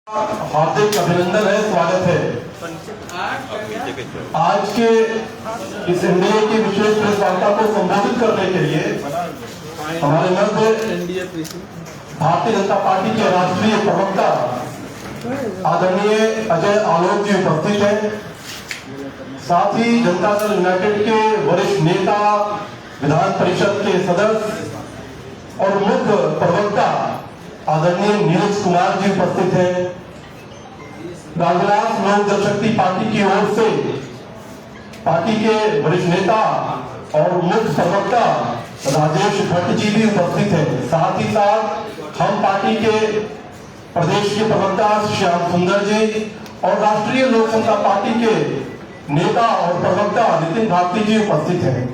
हार्दिक अभिनंदन है, स्वागत है। आज के इस एनडीए की विशेष प्रेस वार्ता को संबोधित करने के लिए हमारे मध्य भारतीय जनता पार्टी के राष्ट्रीय प्रवक्ता आदरणीय अजय आलोक जी उपस्थित हैं। साथ ही जनता दल यूनाइटेड के वरिष्ठ नेता, विधान परिषद के सदस्य और मुख्य प्रवक्ता आदरणीय नीरज कुमार जी उपस्थित हैं। राजराज लोक जनशक्ति पार्टी की ओर से पार्टी के वरिष्ठ नेता और मुख्य प्रवक्ता राजेश भट्ट जी भी उपस्थित हैं। साथ ही साथ हम पार्टी के प्रदेश के प्रवक्ता श्याम सुंदर जी और राष्ट्रीय लोक समता पार्टी के नेता और प्रवक्ता नितिन भारती जी उपस्थित हैं।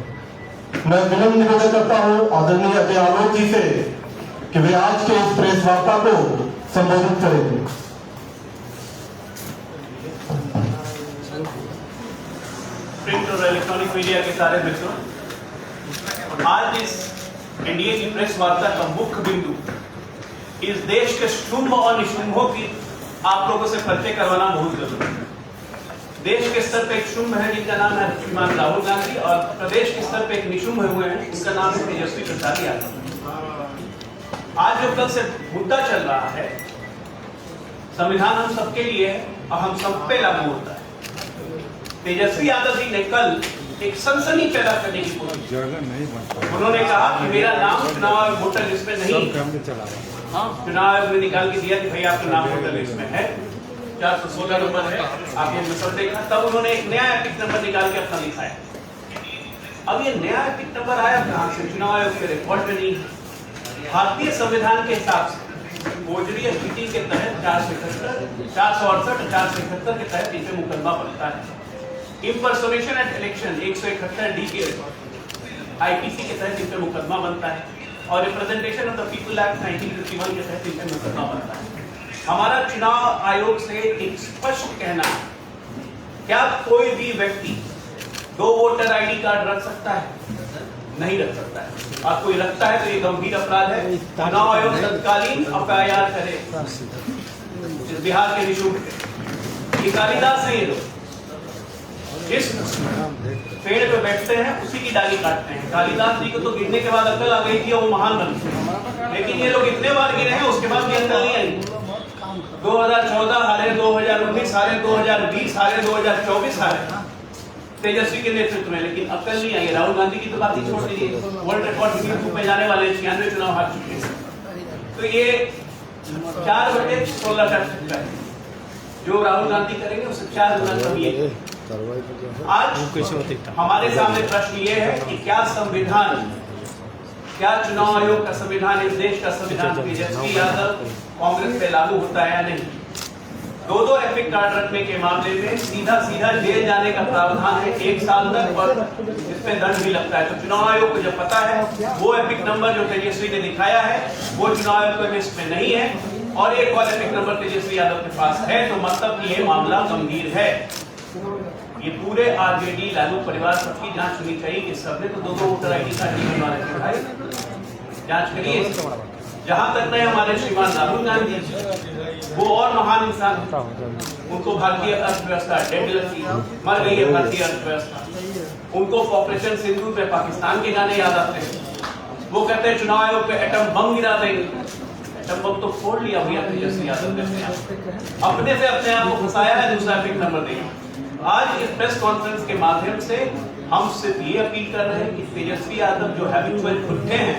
मैं विनम्र निवेदन करता हूं आदरणीय अजय आलोक जी से कि वे आज के इस प्रेस वार्ता को संबोधित करेंगे। प्रिंट और इलेक्ट्रॉनिक मीडिया के सारे मित्रों, आज इस एनडीए की प्रेस वार्ता का मुख्य बिंदु इस देश के शुंभ और निशुंभों की आप लोगों से परिचय करवाना बहुत जरूरी है। देश के स्तर पे एक शुंभ है जिनका नाम है श्रीमान राहुल गांधी, और प्रदेश के स्तर पे एक निशुंभ हुए हैं उनका नाम है तेजस्वी प्रसाद यादव। आज जो कल से मुद्दा चल रहा है, संविधान हम सबके लिए है और हम सब पे लागू होता है। तेजस्वी यादव जी ने कल एक सनसनी पैदा करने की कोशिश की। उन्होंने कहा कि मेरा नाम चुनाव वोटर लिस्ट में नहीं, चुनाव में निकाल के दिया कि भाई आपका नाम वोटर लिस्ट में है, 416 नंबर है, आपने मिसल देखा। तब उन्होंने एक नया एपिक नंबर निकाल के अपना लिखाया। अब ये नया एपिक नंबर आया कहां से? चुनाव आयोग के रिकॉर्ड में नहीं। भारतीय संविधान के हिसाब से गोजरी स्थिति के तहत 468 471 के तहत इसे मुकदमा बनता है। इम्पर्सोनेशन एट इलेक्शन 171 डी के आईपीसी के तहत इसे मुकदमा बनता है, और representation of the people act 1951 के तहत इसे मुकदमा बनता है। हमारा चुनाव आयोग से एक स्पष्ट कहना है, क्या कोई भी व्यक्ति 2 वोटर आईडी कार्ड रख सकता है? नहीं रख सकता है। और कोई रखता है तो ये गंभीर अपराध है। चुनाव आयोग तत्कालीन एफआईआर करे। बिहार के निशुल्क ये कालिदास है, ये लोग जिस पेड़ पे बैठते हैं उसी की डाली काटते हैं। कालिदास जी को तो गिरने के बाद अकल आ गई थी और वो महान बन गए, लेकिन ये लोग इतने बार गिरे हैं उसके बाद भी अकल नहीं आई। 2014 हारे, 2019 हारे, 2020 हारे, 2024 हारे तेजस्वी के नेतृत्व में, लेकिन अकल नहीं आई। राहुल गांधी की तो बात ही छोड़ दीजिए, वर्ल्ड रिकॉर्ड गिनती में जाने वाले 96 चुनाव हार चुके हैं। तो ये 4/16 कर सकता है, जो राहुल गांधी करेंगे उससे 4 गुना कम ये। आज हमारे सामने प्रश्न ये है कि क्या संविधान, क्या चुनाव आयोग का संविधान, इस देश का संविधान तेजस्वी यादव कांग्रेस पे लागू होता है या नहीं? 2 एपिक कार्ड रखने के मामले में सीधा जेल जाने का प्रावधान है 1 साल तक, और इसमें दंड भी लगता है। तो चुनाव आयोग को जब पता है वो एपिक नंबर जो तेजस्वी ने दिखाया है वो चुनाव आयोग के लिस्ट में नहीं है, और एक और एपिक नंबर तेजस्वी यादव के पास है, तो मतलब ये मामला गंभीर है। ये पूरे आरजेडी लालू परिवार सबकी जांच होनी चाहिए कि सबने तो 2 वोटर आईडी कार्ड नहीं बनवा रखे भाई, जांच करिए। जहां तक नहीं हमारे श्रीमान राहुल गांधी, वो और महान इंसान, उनको भारतीय अर्थव्यवस्था डेड लगी, मर गई है भारतीय अर्थव्यवस्था। उनको ऑपरेशन सिंधु पे पाकिस्तान के गाने याद आते हैं। वो कहते हैं चुनाव आयोग पे एटम बम गिरा देंगे। एटम बम तो फोड़ लिया भैया तेजस्वी यादव ने, अपने से अपने आप को फंसाया है, दूसरा एपिक नंबर देंगे। आज इस प्रेस कॉन्फ्रेंस के माध्यम से हम सिर्फ ये अपील कर रहे हैं कि तेजस्वी यादव जो हैबिचुअल खुट्टे हैं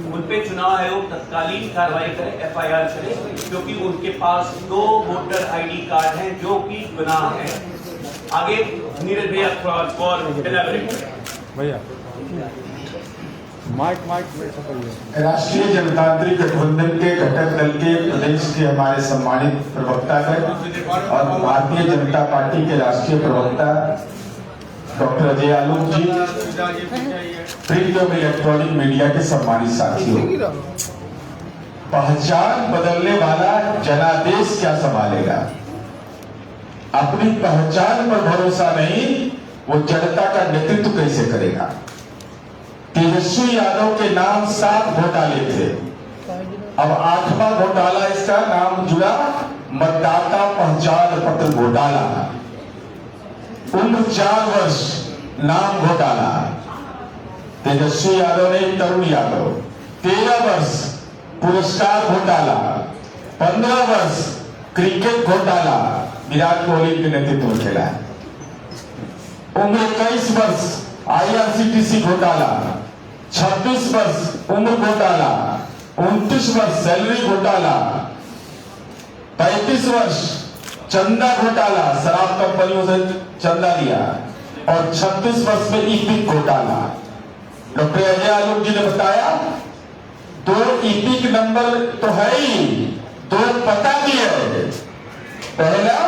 उन पे चुनाव आयोग तत्कालीन कार्रवाई करे, एफआईआर करे, क्योंकि उनके पास 2 वोटर आईडी कार्ड हैं जो कि गुनाह है। आगे नीरज भैया फॉर एलैबोरेट भैया। राष्ट्रीय जनतांत्रिक गठबंधन के घटक दल के प्रदेश के हमारे सम्मानित प्रवक्ता है और भारतीय जनता पार्टी के राष्ट्रीय प्रवक्ता डॉक्टर अजय आलोक जी, प्रिंट और इलेक्ट्रॉनिक मीडिया के सम्मानित साथियों, पहचान बदलने वाला जनादेश क्या संभालेगा? अपनी पहचान पर भरोसा नहीं, वो जनता का नेतृत्व कैसे करेगा? तेजस्वी यादव के नाम 7 घोटाले थे, अब 8वां घोटाला इसका नाम जुड़ा मतदाता पहचान पत्र घोटाला, उम्र 4 वर्ष, नाम घोटाला, तेजस्वी यादव ने तरुण यादव, 13 वर्ष पुरस्कार घोटाला, 15 वर्ष क्रिकेट घोटाला, विराट कोहली के नेतृत्व में खेला है। उम्र 21 वर्ष IRCTC घोटाला, 26 वर्ष उम्र घोटाला, 29 वर्ष सैलरी घोटाला, 35 वर्ष चंदा घोटाला, शराब कंपनियों से चंदा लिया, और 36 वर्ष में ईपिक घोटाला। डॉक्टर अजय आलोक जी ने बताया 2 ईपिक नंबर तो है ही, 2 पता भी है। पहला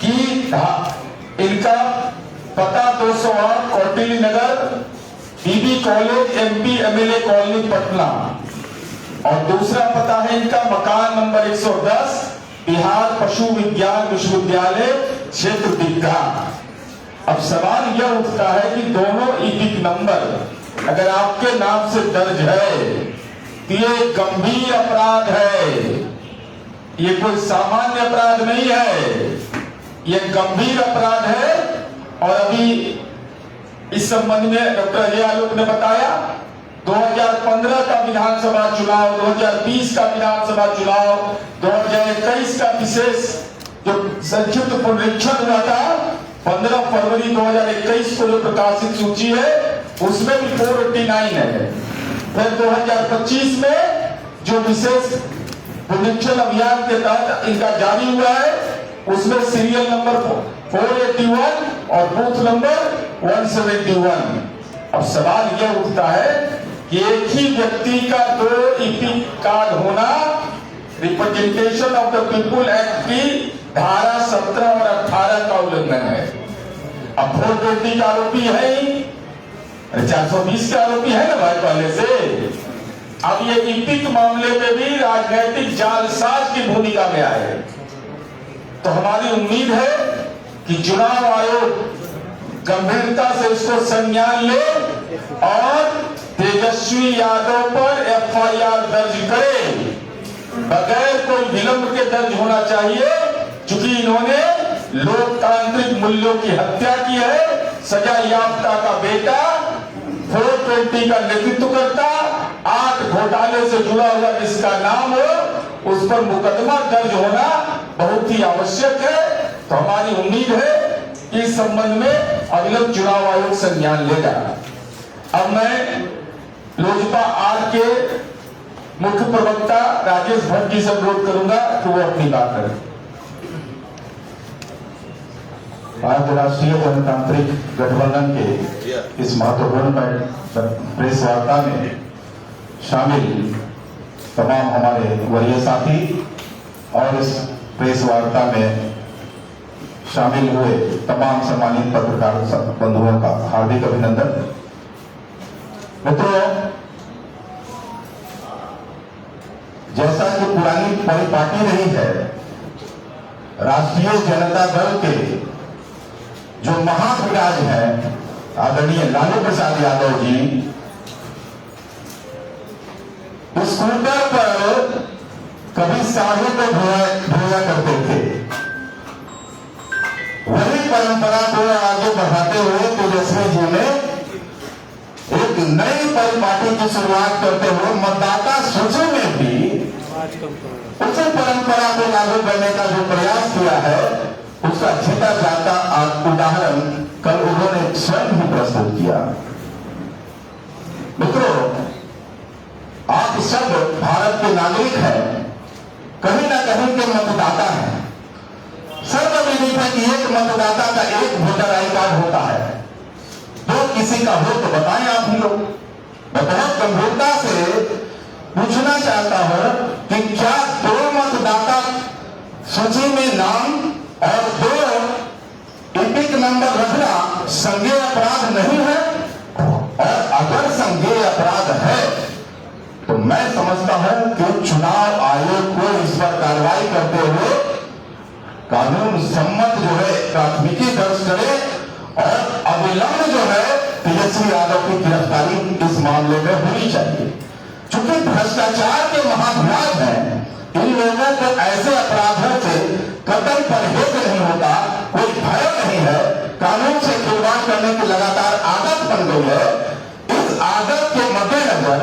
कि इनका पता 208 Kautilya Nagar, BB college, MP MLA colony Patna, और दूसरा पता है इनका मकान नंबर 110, बिहार पशु विज्ञान विश्वविद्यालय, क्षेत्र दिग्गा। अब सवाल यह उठता है कि दोनों ईपिक नंबर अगर आपके नाम से दर्ज है तो ये गंभीर अपराध है, ये कोई सामान्य अपराध नहीं है, ये गंभीर अपराध है। और अभी इस संबंध में डॉक्टर अजय आलोक ने बताया 2015 का विधानसभा चुनाव, 2020 का विधानसभा चुनाव, 2021 का विशेष जो संक्षिप्त पुनरीक्षण हुआ था 15 फरवरी 2021 को जो प्रकाशित सूची है उसमें भी 489 है। फिर 2025 में जो विशेष पुनरीक्षण अभियान के तहत इनका जारी हुआ है उसमें सीरियल नंबर 481 और बूथ नंबर 171। अब सवाल यह उठता है कि एक ही व्यक्ति का 2 ईपिक कार्ड होना representation of the people act की धारा 17 और 18 का उल्लंघन है। अब 420 का आरोपी है ही, 420 का आरोपी है ना भाई पहले से। अब ये ईपिक मामले में भी राजनीतिक जालसाज की भूमिका में आए, तो हमारी उम्मीद है कि चुनाव आयोग गंभीरता से इसको संज्ञान ले और तेजस्वी यादव पर FIR दर्ज करे, बगैर कोई विलंब के दर्ज होना चाहिए, क्योंकि इन्होंने लोकतांत्रिक मूल्यों की हत्या की है। सजा याफ्ता का बेटा 420 का नेतृत्व करता, 8 घोटाले से जुड़ा हुआ जिसका नाम हो उस पर मुकदमा दर्ज होना बहुत ही आवश्यक है। तो हमारी उम्मीद है कि इस संबंध में अविलंब चुनाव आयोग संज्ञान लेगा। अब मैं लोजपा आर के मुख्य प्रवक्ता राजेश भट्ट जी से अनुरोध करूंगा कि वो अपनी बात करें। भारतीय राष्ट्रीय जनतांत्रिक गठबंधन के इस महत्वपूर्ण प्रेस वार्ता में शामिल तमाम हमारे वरीय साथी और इस प्रेस वार्ता में शामिल हुए तमाम सम्मानित पत्रकार बंधुओं का हार्दिक अभिनंदन। मित्रों, जैसा कि पुरानी परिपाटी रही है, राष्ट्रीय जनता दल के जो महाविराज हैं आदरणीय लालू प्रसाद यादव जी स्कूटर पर कभी साधु को ढोया करते थे। वही परंपरा को आगे बढ़ाते हुए तेजस्वी जी ने एक नई परिपाटी की शुरुआत करते हुए मतदाता सूची में भी उसी परंपरा को लागू करने का जो प्रयास किया है उसका छिटा जाता उदाहरण कल उन्होंने स्वयं ही प्रस्तुत किया। मित्रों, आप सब भारत के नागरिक हैं, कहीं ना कहीं के मतदाता हैं। सर्वविदित है कि एक मतदाता का एक वोटर आई कार्ड होता है। तो किसी का हो तो बताएं आप ही लोग। मैं बहुत गंभीरता से पूछना चाहता हूं कि क्या 2 मतदाता सूची में नाम और 2 ईपिक नंबर रखना संज्ञेय अपराध नहीं है? और अगर संज्ञेय अपराध है तो मैं समझता हूं कि चुनाव आयोग को इस पर कार्रवाई करते हुए कानून सम्मत जो है प्राथमिकी दर्ज करे और अविलंब जो है तेजस्वी यादव की गिरफ्तारी इस मामले में होनी चाहिए। चूंकि भ्रष्टाचार के महाभिराज को ऐसे अपराधों से कतई परहेज नहीं होता, कोई भय नहीं है, कानून से खिलवाड़ करने की लगातार आदत बन गई है। इस आदत के मद्देनजर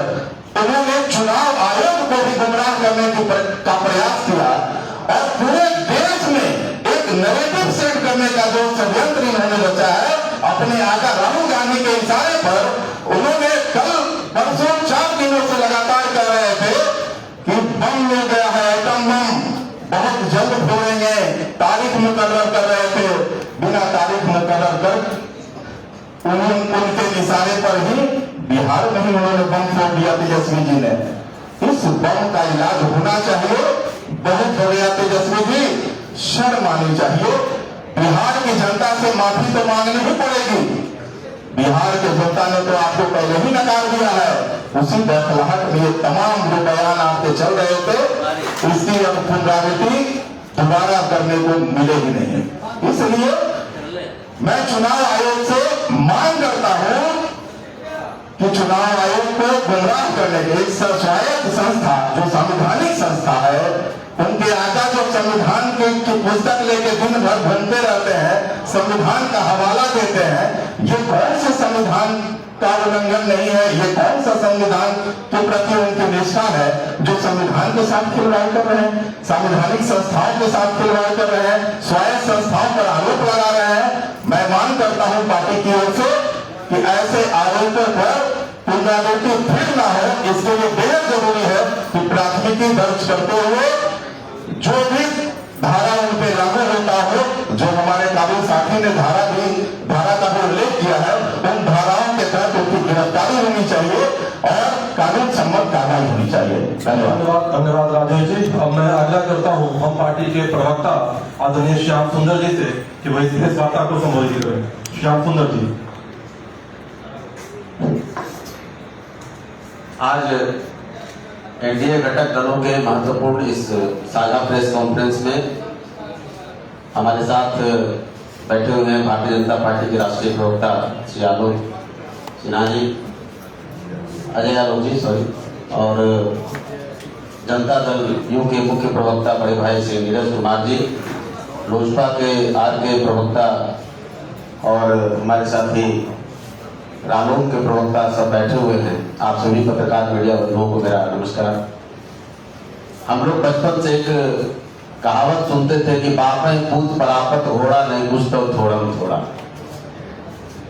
उन्होंने चुनाव आयोग को भी गुमराह करने का प्रयास किया और पूरे देश में एक नैरेटिव सेट करने का जो षड्यंत्र इन्होंने रचा है अपने आका राहुल गांधी के इशारे पर। उन्होंने कल परसों 4 दिनों से लगातार कह रहे थे कि बम मिल गया है, एटम बम बहुत जल्द फोड़ेंगे, तारीख मुकर्रर कर रहे थे। बिना तारीख मुकर्रर कर उनके इशारे पर ही बिहार में ही उन्होंने बम फोड़ दिया तेजस्वी जी ने। इस बम का इलाज होना चाहिए, बहुत हो गया तेजस्वी जी, शर्म आनी चाहिए। बिहार की जनता से माफी तो मांगनी ही पड़ेगी। बिहार की जनता ने तो आपको पहले ही नकार दिया है। उसी बौखलाहट में ये तमाम जो बयान आपके चल रहे थे इसकी अब पुनरावृत्ति दोबारा करने को मिलेगी नहीं। इसलिए मैं चुनाव आयोग से मांग करता हूं कि चुनाव आयोग को गुमराह करने के एक स्वायत्त संस्था जो संवैधानिक संस्था है, उनके आका जो संविधान की पुस्तक लेके दिन भर घूमते रहते हैं, संविधान का हवाला देते हैं, ये कौन से संविधान का उल्लंघन नहीं है? ये कौन सा संविधान के प्रति उनकी निष्ठा है जो संविधान के साथ खिलवाड़ कर रहे हैं, संवैधानिक संस्थाओं के साथ खिलवाड़ कर रहे हैं, स्वायत्त संस्थाओं पर आरोप लगा रहे हैं। मैं मांग करता हूं पार्टी की ओर से कि ऐसे आरोपों पर पुनरावृत्ति फिर ना हो, इसके लिए बेहद जरूरी है कि प्राथमिकी दर्ज करते हुए जो भी धारा उन पे लागू होता हो, जो हमारे काबिल साथी ने धारा का भी उल्लेख किया है, उन धाराओं के तहत उनकी गिरफ्तारी होनी चाहिए और कानून सम्मत कार्रवाई होनी चाहिए। धन्यवाद। धन्यवाद राजेश जी। अब मैं आग्रह करता हूँ हम पार्टी के प्रवक्ता आदरणीय श्याम सुंदर जी से कि वह इस वार्ता को संबोधित करें। श्याम सुंदर जी। आज एनडीए घटक दलों के महत्वपूर्ण इस साझा प्रेस कॉन्फ्रेंस में हमारे साथ बैठे हुए हैं भारतीय जनता पार्टी के राष्ट्रीय प्रवक्ता श्री आलोक सिन्हा जी, अजय यादव जी और जनता दल यू के मुख्य प्रवक्ता बड़े भाई श्री नीरज कुमार जी, लोजपा के आर के प्रवक्ता और हमारे साथी रालोद के प्रवक्ता सब बैठे हुए हैं। आप सभी पत्रकार मीडिया बंधुओं को मेरा नमस्कार। हम लोग बचपन से एक कहावत सुनते थे कि बाप पूत परापत घोड़ा नहीं कुछ तो थोड़म थोड़ा।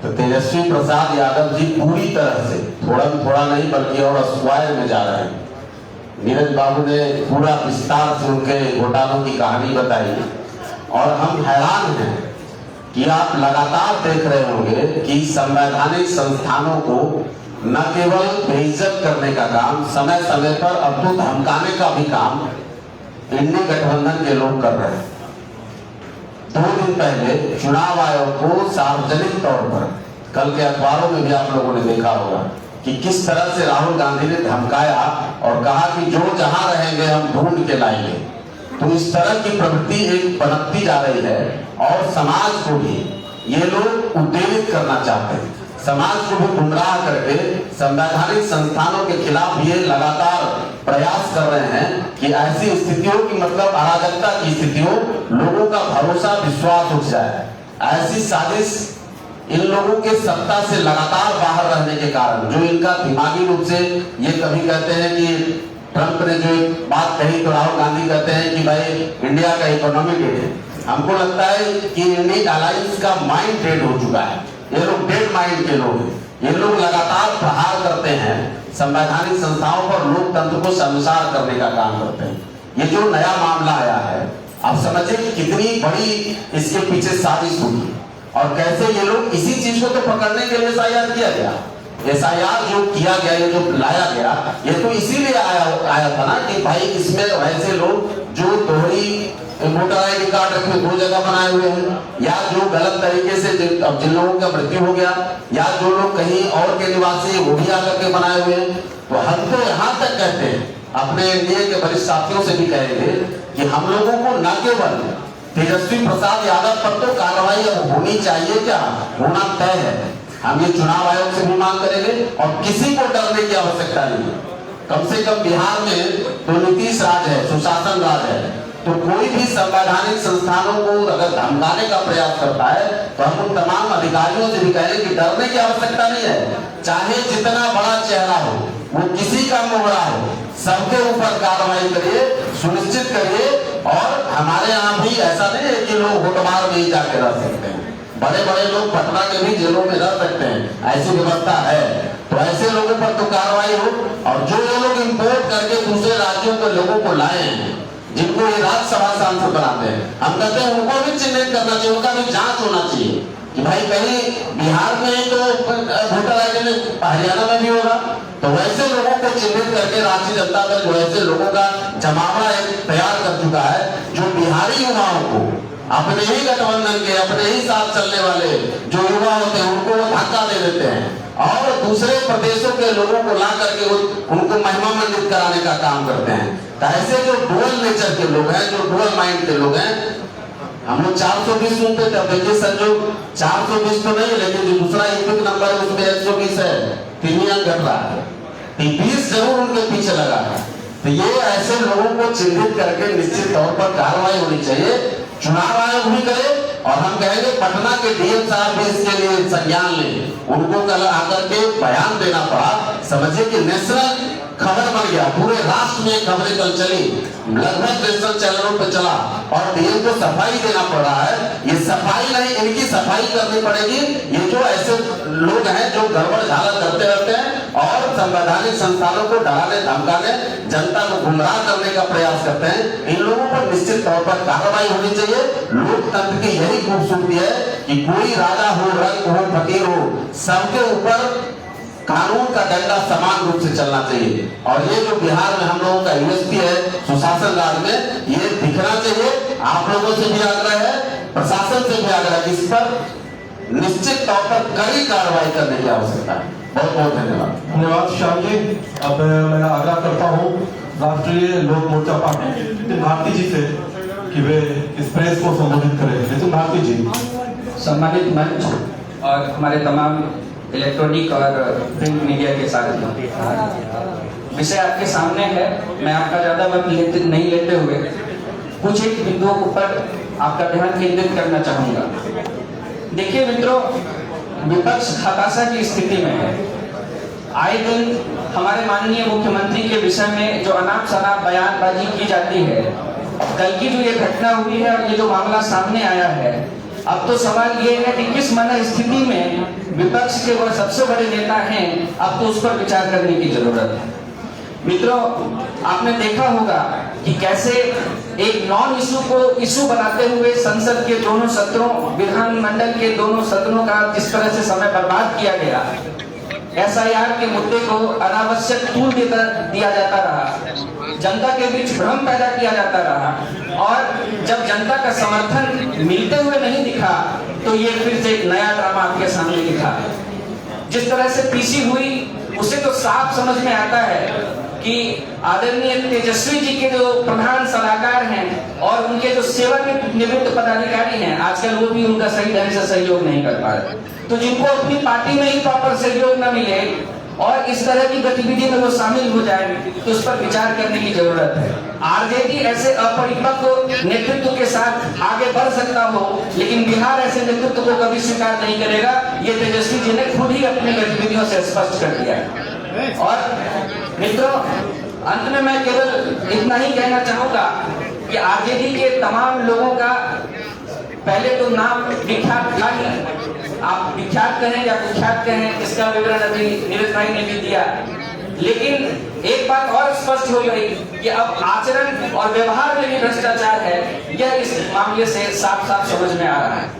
तो तेजस्वी प्रसाद यादव जी पूरी तरह से थोड़म थोड़ा नहीं बल्कि और स्क्वायर में जा रहे हैं। नीरज बाबू ने पूरा विस्तार से उनके घोटालों की कहानी बताई और हम हैरान हैं कि आप लगातार देख रहे होंगे कि संवैधानिक संस्थानों को न केवल बेइज्जत करने का काम, समय समय पर अब तो धमकाने का भी काम इंडी गठबंधन के लोग कर रहे हैं। 2 दिन पहले चुनाव आयोग को सार्वजनिक तौर पर, कल के अखबारों में भी आप लोगों ने देखा होगा कि किस तरह से राहुल गांधी ने धमकाया और कहा कि जो जहां रहेंगे हम ढूंढ के लाएंगे। तो इस तरह की प्रवृत्ति एक पनपती जा रही है और समाज को भी ये लोग उत्तेजित करना चाहते हैं, समाज को भी गुमराह करके संवैधानिक संस्थानों के खिलाफ ये लगातार प्रयास कर रहे हैं कि ऐसी स्थितियों की मतलब अराजकता की स्थितियों, लोगों का भरोसा विश्वास उठ जाए। ऐसी साजिश इन लोगों के सत्ता से लगातार बाहर रहने के कारण, जो इनका दिमागी रूप से ये कभी कहते हैं कि ट्रंप ने जो एक बात कही तो राहुल गांधी कहते हैं कि भाई इंडिया का इकोनॉमी डेड है। हमको लगता है कि इंडियन अलायंस का माइंड डेड हो चुका है। ये लोग डेड माइंड के लोग हैं। ये लोग लगातार प्रहार करते हैं संवैधानिक संस्थाओं पर, लोकतंत्र को शर्मसार करने का काम करते हैं। ये जो नया मामला आया है, आप समझिए कि कितनी बड़ी इसके पीछे साजिश होगी और कैसे ये लोग इसी चीज को तो पकड़ने के लिए एसआईआर किया गया। एसआईआर जो किया गया, ये जो लाया गया, ये तो इसीलिए आया था ना कि भाई इसमें वैसे लोग जो दोहरी वोटर आईडी कार्ड रखे 2 जगह बनाए हुए हैं, या जो गलत तरीके से अब जिन लोगों का मृत्यु हो गया, या जो लोग कहीं और के निवासी वो भी आकर के बनाए हुए हैं। तो हम तो यहाँ तक कहते हैं, अपने एनडीए के वरिष्ठ साथियों से भी कहेंगे कि हम लोगों को न केवल तेजस्वी प्रसाद यादव पर तो कार्रवाई अब होनी चाहिए, क्या होना तय है। हम ये चुनाव आयोग से भी मांग करेंगे और किसी को डरने की आवश्यकता नहीं है। कम से कम बिहार में तो नीतीश राज है, सुशासन राज है, तो कोई भी संवैधानिक संस्थानों को अगर धमकाने का प्रयास करता है तो हम उन तमाम अधिकारियों से भी कहेंगे कि डरने की आवश्यकता नहीं है। चाहे जितना बड़ा चेहरा हो, वो किसी का मोहरा हो, सबके ऊपर कार्रवाई करिए, सुनिश्चित करिए। और हमारे यहाँ भी ऐसा नहीं है कि लोग होटमार में ही जाके रह सकते हैं, बड़े बड़े लोग पटना के भी जेलों में रह सकते हैं, ऐसी व्यवस्था है। तो ऐसे लोगों पर तो कार्रवाई हो। और जो ये लोग इंपोर्ट करके दूसरे राज्यों के लोगों को लाए हैं, जिनको ये राज्यसभा सांसद बनाते हैं, हम कहते हैं उनको भी चिन्हित करना चाहिए, उनका भी जांच होना चाहिए कि भाई कहीं बिहार में तो वोटर आईडी में हरियाणा में भी होगा। तो वैसे लोगों को चिन्हित करके राष्ट्रीय जनता दल जो ऐसे लोगों का जमावड़ा तैयार कर चुका है, जो बिहारी युवाओं को अपने ही गठबंधन के, अपने ही साथ चलने वाले जो युवा होते हैं उनको वो धक्का दे देते हैं और दूसरे प्रदेशों के लोगों को ला करके उनको महिमा मंडित कराने का काम करते हैं। तो ऐसे जो डुअल नेचर के लोग हैं, जो डुअल माइंड के लोग हैं, हम लोग 420 सुनते थे, अब देखिए संजोग 420 तो नहीं, लेकिन जो दूसरा यूनिक नंबर है उसमें 120 है, 3 अंक घट रहा है, 20 जरूर उनके पीछे लगा है। तो ये ऐसे लोगों को चिन्हित करके निश्चित तौर पर कार्रवाई होनी चाहिए, चुनाव आयोग भी करे। और हम कहेंगे पटना के डीएम साहब भी इसके लिए संज्ञान लें, उनको कल आकर के बयान देना पड़ा। समझिए कि नेशनल खबर बन गया, पूरे राष्ट्र में खबरें कल चली, लगभग नेशनल चैनलों पर चला और डीएम को सफाई देना पड़ रहा है। ये सफाई नहीं, इनकी सफाई करनी पड़ेगी। ये जो ऐसे लोग हैं जो गड़बड़ झाला करते रहते हैं और संवैधानिक संस्थानों को डराने धमकाने, जनता को गुमराह करने का प्रयास करते हैं, इन लोगों पर निश्चित तौर पर कार्रवाई होनी चाहिए। लोकतंत्र की यही खूबसूरती है कि कोई राजा हो, रंग हो, फकीर हो, सबके ऊपर कानून का डंडा समान रूप से चलना चाहिए। और ये जो बिहार में हम लोगों का यूएसपी है सुशासन राज में, ये दिखना चाहिए। आप लोगों से भी आग्रह है, प्रशासन से भी आग्रह है, इस पर निश्चित तौर पर कड़ी कार्रवाई करने की आवश्यकता है। बहुत बहुत धन्यवाद। धन्यवाद श्याम जी। अब मैं आग्रह करता हूँ राष्ट्रीय लोक मोर्चा पार्टी नितिन भारती जी से कि वे इस प्रेस को संबोधित करें। नितिन भारती जी। सम्मानित मंच और हमारे तमाम इलेक्ट्रॉनिक और प्रिंट मीडिया के साथियों, विषय आपके सामने है। मैं आपका ज्यादा वक्त नहीं लेते हुए कुछ एक बिंदुओं पर आपका ध्यान केंद्रित करना चाहूंगा। देखिए मित्रों, विपक्ष हताशा की स्थिति में है। आए दिन हमारे माननीय मुख्यमंत्री के विषय में जो अनाप शनाप बयानबाजी की जाती है, कल की जो ये घटना हुई है और ये जो मामला सामने आया है, अब तो सवाल ये है कि किस मन स्थिति में विपक्ष के वो सबसे बड़े नेता हैं, अब तो उस पर विचार करने की जरूरत है। मित्रों, आपने देखा होगा कि कैसे एक नॉन इशू को इशू बनाते हुए संसद के दोनों सत्रों, विधानमंडल के दोनों सदनों का जिस तरह से समय बर्बाद किया गया, एसआईआर के मुद्दे को अनावश्यक तूल दिया जाता रहा, जनता के बीच भ्रम पैदा किया जाता रहा और जब जनता का समर्थन मिलते हुए नहीं दिखा तो ये फिर से एक नया ड्रामा आपके सामने दिखा। जिस तरह से पीसी हुई, उसे तो साफ समझ में आता है कि आदरणीय तेजस्वी जी के जो प्रधान सलाहकार हैं और उनके जो सेवानिवृत्त पदाधिकारी हैं, आजकल वो भी उनका सही ढंग से सहयोग नहीं कर पा रहे। तो जिनको अपनी पार्टी में ही प्रॉपर सहयोग न मिले और इस तरह की गतिविधि में वो शामिल हो जाए, तो उस पर विचार करने की जरूरत है। आरजेडी ऐसे अपरिपक्व नेतृत्व के साथ आगे बढ़ सकता हो, लेकिन बिहार ऐसे नेतृत्व को कभी स्वीकार नहीं करेगा। ये तेजस्वी जी ने खुद ही अपनी गतिविधियों से स्पष्ट कर दिया है। और मित्रों, अंत में मैं केवल इतना ही कहना चाहूंगा कि आरजेडी के तमाम लोगों का पहले तो नाम विख्यात था ही, आप विख्यात कहें या कुख्यात कहें, इसका विवरण अभी नीरज भाई ने भी दिया। लेकिन एक बात और स्पष्ट हो गई कि अब आचरण और व्यवहार में भी भ्रष्टाचार है, यह इस मामले से साफ साफ समझ में आ रहा है।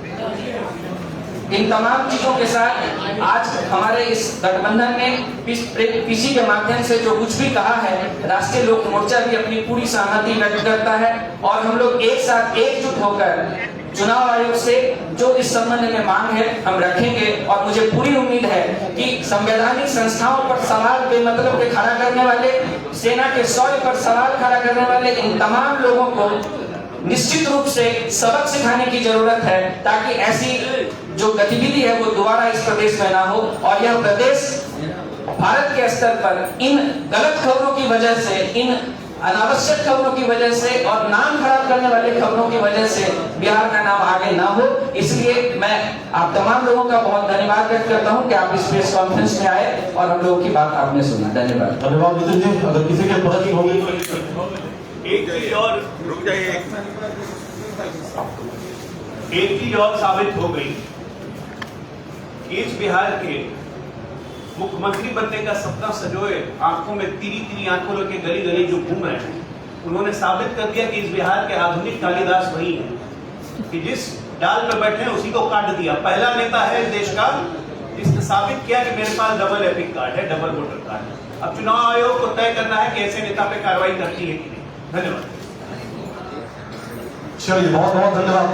इन तमाम चीजों के साथ आज हमारे इस गठबंधन ने पीसी के माध्यम से जो कुछ भी कहा है, राष्ट्रीय लोक मोर्चा भी अपनी पूरी सहमति व्यक्त करता है और हम लोग एक साथ एकजुट होकर चुनाव आयोग से जो इस संबंध में मांग है हम रखेंगे। और मुझे पूरी उम्मीद है कि संवैधानिक संस्थाओं पर सवाल बेमतलब के खड़ा करने वाले, सेना के शौर्य पर सवाल खड़ा करने वाले इन तमाम लोगों को निश्चित रूप से सबक सिखाने की जरूरत है, ताकि ऐसी जो गतिविधि है वो दोबारा इस प्रदेश में ना हो और यह प्रदेश भारत के स्तर पर इन गलत खबरों की वजह से, इन अनावश्यक खबरों की वजह से और नाम खराब करने वाली खबरों की वजह से बिहार का नाम आगे ना हो, इसलिए मैं आप तमाम लोगों का बहुत धन्यवाद व्यक्त करता हूं कि आप इस प्रेस कॉन्फ्रेंस में आए और हम लोगों की बात आपने सुना। धन्यवाद। धन्यवाद नितिन जी। अगर किसी के प्रश्न होंगे एक चीज और साबित हो गई कि इस बिहार के मुख्यमंत्री बनने का सपना सजोए आंखों में तीरी आंखों लेके गली गली जो घूम रहे हैं, उन्होंने साबित कर दिया कि इस बिहार के आधुनिक कालिदास वही है कि जिस डाल पे बैठे हैं उसी को काट दिया। पहला नेता है देश का जिसने साबित किया कि मेरे पास डबल एपिक कार्ड है, डबल वोटर कार्ड है। अब चुनाव आयोग को तय करना है कि ऐसे नेता पे कार्रवाई करती है कि नहीं। धन्यवाद। चलिए, बहुत बहुत धन्यवाद।